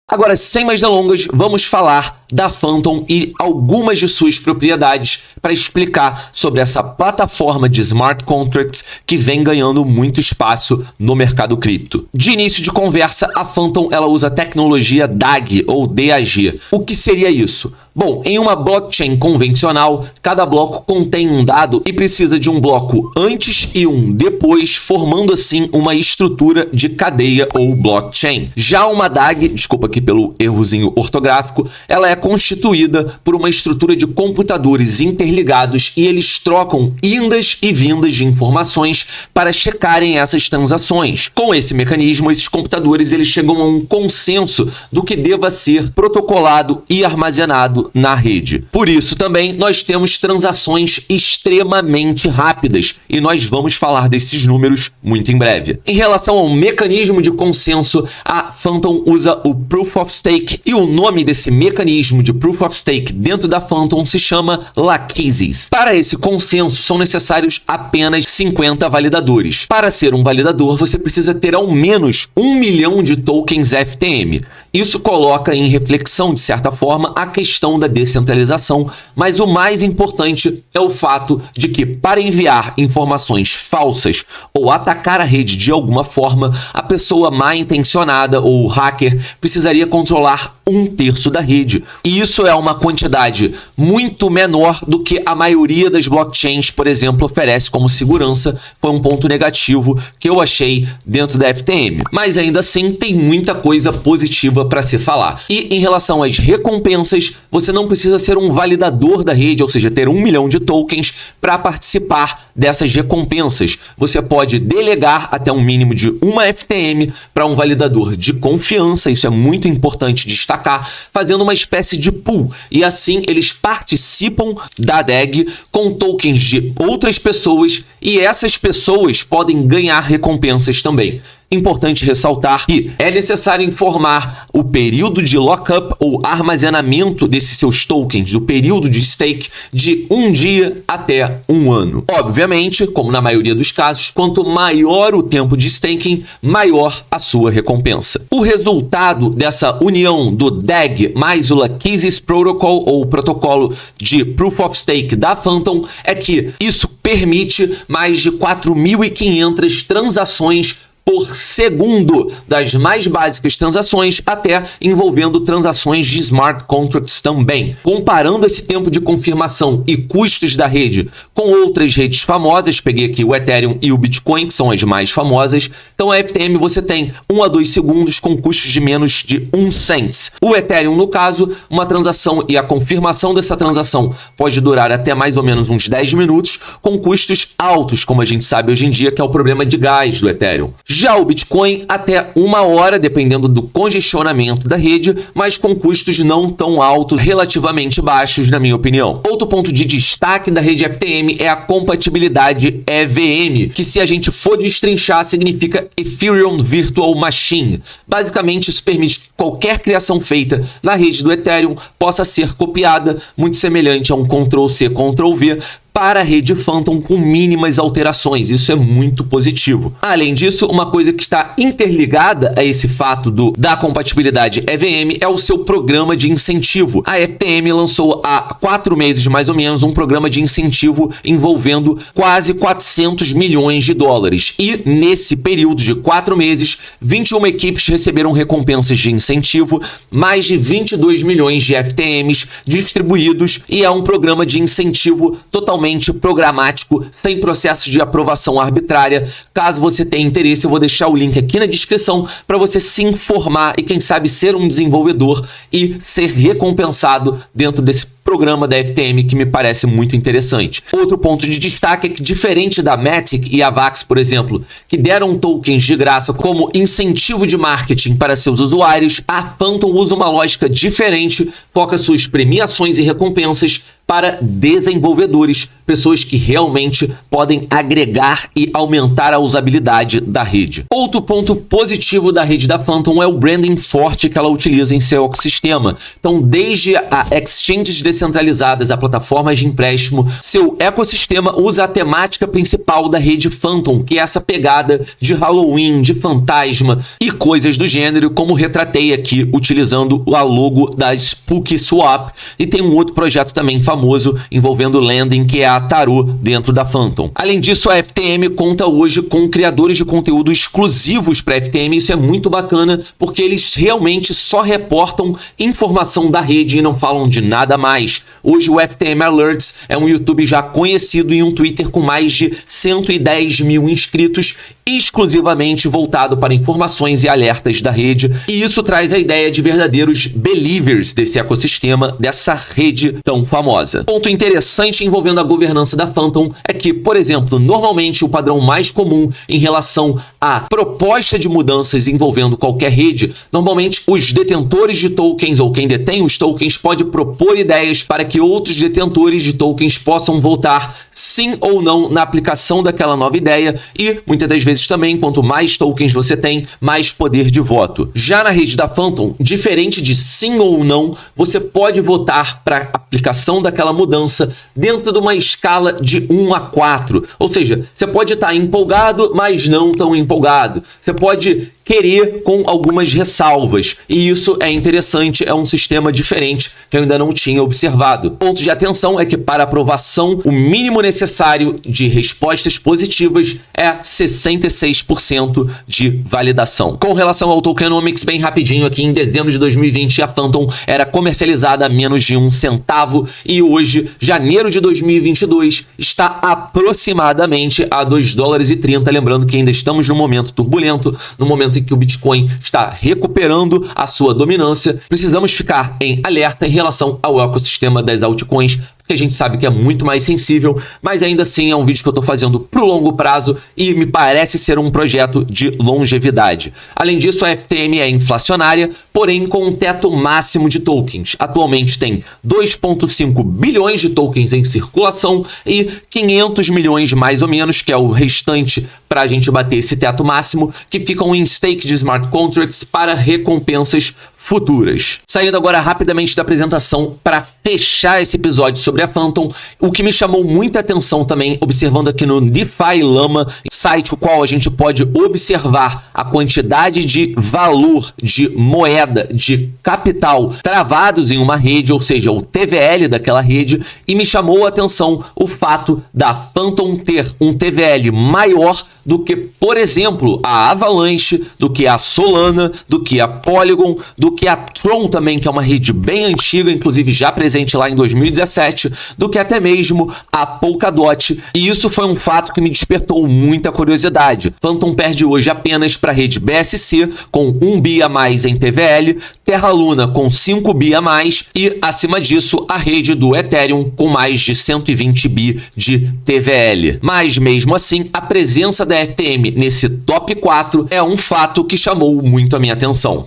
Agora, sem mais delongas, vamos falar da Phantom e algumas de suas propriedades para explicar sobre essa plataforma de smart contracts que vem ganhando muito espaço no mercado cripto. De início de conversa, a Phantom ela usa a tecnologia DAG ou DAG. O que seria isso? Bom, em uma blockchain convencional, cada bloco contém um dado e precisa de um bloco antes e um depois, formando assim uma estrutura de cadeia ou blockchain. Já uma DAG, desculpa aqui pelo errozinho ortográfico, ela é constituída por uma estrutura de computadores interligados e eles trocam indas e vindas de informações para checarem essas transações. Com esse mecanismo, esses computadores eles chegam a um consenso do que deva ser protocolado e armazenado na rede. Por isso também nós temos transações extremamente rápidas e nós vamos falar desses números muito em breve. Em relação ao mecanismo de consenso, a Phantom usa o Proof of Stake e o nome desse mecanismo de Proof of Stake dentro da Phantom se chama Lachesis. Para esse consenso são necessários apenas 50 validadores. Para ser um validador você precisa ter ao menos 1 milhão de tokens FTM. Isso coloca em reflexão, de certa forma, a questão da descentralização, mas o mais importante é o fato de que, para enviar informações falsas ou atacar a rede de alguma forma, a pessoa mal intencionada ou hacker precisaria controlar 1/3 da rede. E isso é uma quantidade muito menor do que a maioria das blockchains, por exemplo, oferece como segurança. Foi um ponto negativo que eu achei dentro da FTM. Mas ainda assim, tem muita coisa positiva para se falar. E em relação às recompensas, você não precisa ser um validador da rede, ou seja, ter 1 milhão de tokens para participar dessas recompensas. Você pode delegar até um mínimo de uma FTM para um validador de confiança, isso é muito importante destacar, fazendo uma espécie de pool. E assim eles participam da DAG com tokens de outras pessoas e essas pessoas podem ganhar recompensas também. Importante ressaltar que é necessário informar o período de lockup ou armazenamento desses seus tokens, do período de stake de 1 dia até 1 ano. Obviamente, como na maioria dos casos, quanto maior o tempo de staking, maior a sua recompensa. O resultado dessa união do DAG mais o Lachesis Protocol ou protocolo de Proof of Stake da Phantom é que isso permite mais de 4.500 transações por segundo, das mais básicas transações até envolvendo transações de smart contracts também. Comparando esse tempo de confirmação e custos da rede com outras redes famosas, peguei aqui o Ethereum e o Bitcoin, que são as mais famosas, então a FTM você tem 1 a 2 segundos com custos de menos de 1 cent. O Ethereum, no caso, uma transação e a confirmação dessa transação pode durar até mais ou menos uns 10 minutos, com custos altos, como a gente sabe hoje em dia, que é o problema de gás do Ethereum. Já o Bitcoin até 1 hora, dependendo do congestionamento da rede, mas com custos não tão altos, relativamente baixos, na minha opinião. Outro ponto de destaque da rede FTM é a compatibilidade EVM, que se a gente for destrinchar, significa Ethereum Virtual Machine. Basicamente, isso permite que qualquer criação feita na rede do Ethereum possa ser copiada, muito semelhante a um Ctrl+C, Ctrl+V, para a rede Phantom com mínimas alterações. Isso é muito positivo. Além disso, uma coisa que está interligada a esse fato da compatibilidade EVM é o seu programa de incentivo. A FTM lançou há 4 meses, mais ou menos, um programa de incentivo envolvendo quase 400 milhões de dólares. E nesse período de 4 meses, 21 equipes receberam recompensas de incentivo, mais de 22 milhões de FTMs distribuídos, e é um programa de incentivo totalmente programático, sem processo de aprovação arbitrária. Caso você tenha interesse, eu vou deixar o link aqui na descrição para você se informar e, quem sabe, ser um desenvolvedor e ser recompensado dentro desse programa da FTM, que me parece muito interessante. Outro ponto de destaque é que, diferente da Matic e a Vax, por exemplo, que deram tokens de graça como incentivo de marketing para seus usuários, a Phantom usa uma lógica diferente, foca suas premiações e recompensas para desenvolvedores, pessoas que realmente podem agregar e aumentar a usabilidade da rede. Outro ponto positivo da rede da Phantom é o branding forte que ela utiliza em seu ecossistema. Então, desde a exchanges descentralizadas a plataformas de empréstimo, seu ecossistema usa a temática principal da rede Phantom, que é essa pegada de Halloween, de fantasma e coisas do gênero, como retratei aqui utilizando a logo da Spooky Swap. E tem um outro projeto também famoso envolvendo lending, que é a Tarot dentro da Phantom. Além disso, a FTM conta hoje com criadores de conteúdo exclusivos para a FTM. Isso é muito bacana, porque eles realmente só reportam informação da rede e não falam de nada mais. Hoje o FTM Alerts é um YouTube já conhecido e um Twitter com mais de 110 mil inscritos, exclusivamente voltado para informações e alertas da rede, e isso traz a ideia de verdadeiros believers desse ecossistema, dessa rede tão famosa. Ponto interessante envolvendo a governança da Phantom é que, por exemplo, normalmente o padrão mais comum em relação à proposta de mudanças envolvendo qualquer rede, normalmente os detentores de tokens ou quem detém os tokens pode propor ideias para que outros detentores de tokens possam votar sim ou não na aplicação daquela nova ideia, e muitas das vezes também, quanto mais tokens você tem, mais poder de voto. Já na rede da Phantom, diferente de sim ou não, você pode votar para a aplicação daquela mudança dentro de uma escala de 1 a 4. Ou seja, você pode estar empolgado, mas não tão empolgado. Você pode querer com algumas ressalvas. E isso é interessante, é um sistema diferente que eu ainda não tinha observado. Ponto de atenção é que para aprovação, o mínimo necessário de respostas positivas é 66% de validação. Com relação ao tokenomics, bem rapidinho aqui, em dezembro de 2020, a Phantom era comercializada a menos de 1 centavo e hoje, janeiro de 2022, está aproximadamente a $2,30. Lembrando que ainda estamos num momento turbulento, no momento em que o Bitcoin está recuperando a sua dominância. Precisamos ficar em alerta em relação ao ecossistema das altcoins, que a gente sabe que é muito mais sensível, mas ainda assim é um vídeo que eu estou fazendo para o longo prazo e me parece ser um projeto de longevidade. Além disso, a FTM é inflacionária, porém com um teto máximo de tokens. Atualmente tem 2,5 bilhões de tokens em circulação e 500 milhões mais ou menos, que é o restante para a gente bater esse teto máximo, que ficam em stake de smart contracts para recompensas futuras. Saindo agora rapidamente da apresentação para fechar esse episódio sobre a Phantom, o que me chamou muita atenção também, observando aqui no DeFi Lama, site o qual a gente pode observar a quantidade de valor, de moeda, de capital travados em uma rede, ou seja, o TVL daquela rede, e me chamou a atenção o fato da Phantom ter um TVL maior do que, por exemplo, a Avalanche, do que a Solana, do que a Polygon, do que a Tron também, que é uma rede bem antiga, inclusive já presente lá em 2017, do que até mesmo a Polkadot. E isso foi um fato que me despertou muita curiosidade. Phantom perde hoje apenas para a rede BSC, com 1 bi a mais em TVL, Terra Luna com 5 bi a mais e, acima disso, a rede do Ethereum com mais de 120 bi de TVL. Mas, mesmo assim, a presença da FTM nesse top 4 é um fato que chamou muito a minha atenção.